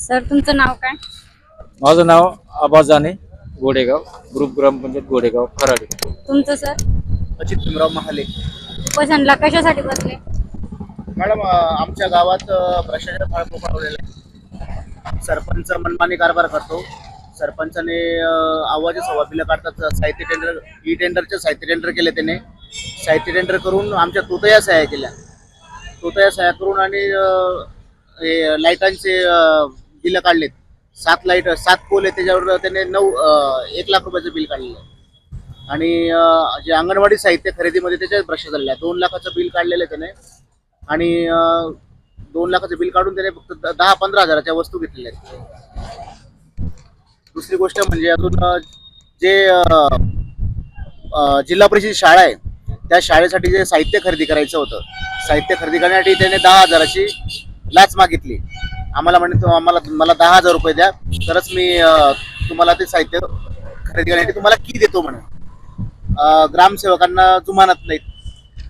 Sir तुमचं नाव काय? माझं नाव आबाज जाने, गोडेगाव, ग्रुप ग्रामपंचायत गोडेगाव खराडे. तुमचं सर? अजित भीमराव महाले. उपोषणला कशासाठी बसले? मॅडम, आमच्या गावात भ्रष्टाचार फार फोफावलेला आहे. सरपंच मनमानी कारभार करतो. सरपंचाने आवाज सव्वा बिलं काढतात. साहित्य टेंडर, ई टेंडरचे साहित्य टेंडर केले त्याने. साहित्य टेंडर करून आमच्या तोतया सह्या केल्या. तोतया सह्या करून आणि हे लाईटांचे बिलं काढलेत. 7 पोल आहे, त्याच्यावर त्याने 1 लाख रुपयाचं बिल काढलेलं आहे. आणि जे अंगणवाडी साहित्य खरेदीमध्ये त्याच्यात भ्रष्टाचार झालेला आहे. 2 लाखाचं बिल काढलेलं आहे त्याने. आणि 2 लाखाचं बिल काढून त्याने फक्त 10-15 हजाराच्या वस्तू घेतलेल्या आहेत. दुसरी गोष्ट म्हणजे अजून जे जिल्हा परिषद शाळा आहे, त्या शाळेसाठी जे साहित्य खरेदी करायचं होतं, साहित्य खरेदी करण्यासाठी त्याने 10,000ची लाच मागितली. आम्हाला म्हणे मला 10,000 रुपये द्या, तरच मी तुम्हाला ते साहित्य खरेदी करण्यासाठी तुम्हाला की देतो म्हणे. ग्रामसेवकांना जुमानत नाहीत.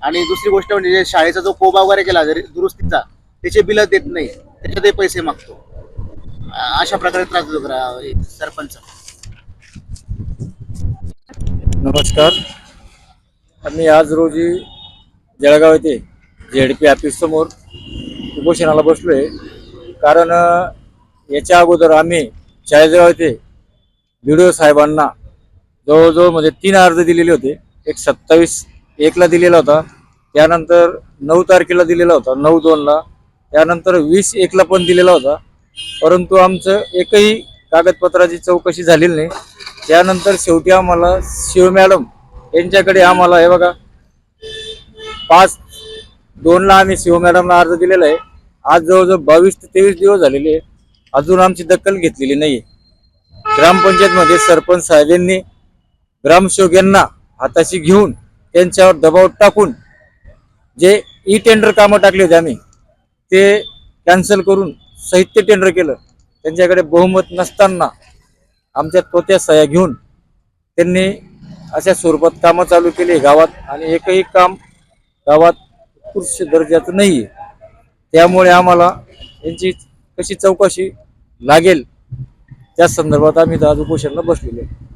आणि दुसरी गोष्ट म्हणजे जे शाळेचा जो कोबा वगैरे केला दुरुस्तीचा, त्याचे बिल देत नाही, त्याचे ते पैसे मागतो. अशा प्रकारे त्रास देतो सरपंच. नमस्कार. आम्ही आज रोजी जळगाव येथे ZP ऑफिस समोर उपोषणाला बसलोय. कारण याच्या अगोदर आम्ही चाळीसगाव येथे BDO साहेबांना जवळजवळ म्हणजे 3 अर्ज दिलेले होते. एक 27/1 दिलेला होता, त्यानंतर 9 तारखेला दिलेला होता, 9/2 त्यानंतर 20/1 पण दिलेला होता. परंतु आमचं एकही कागदपत्राची चौकशी झालेली नाही. त्यानंतर शेवटी आम्हाला शिव मॅडम यांच्याकडे आम्हाला हे बघा 5/2 आम्ही शिव मॅडमला अर्ज दिलेला आहे. आज जवळजवळ 22 ते 23 दिवस झालेले आहे, अजून आमची दखल घेतलेली नाही. ग्रामपंचायतमध्ये सरपंच साहेबांनी ग्रामसेवक यांना हाताशी घेऊन त्यांच्यावर दबाव टाकून जे ई टेंडर कामं टाकले होते आम्ही ते कॅन्सल करून साहित्य टेंडर केलं. त्यांच्याकडे बहुमत नसताना आमच्या तोत्या सह्या घेऊन त्यांनी अशा स्वरूपात कामं चालू केली गावात. आणि एकही काम गावात उत्कृष्ट दर्जाचं नाही आहे. त्यामुळे आम्हाला यांची कशी चौकशी लागेल त्या संदर्भात आम्ही आज उपोषणाला बसलेलो आहे.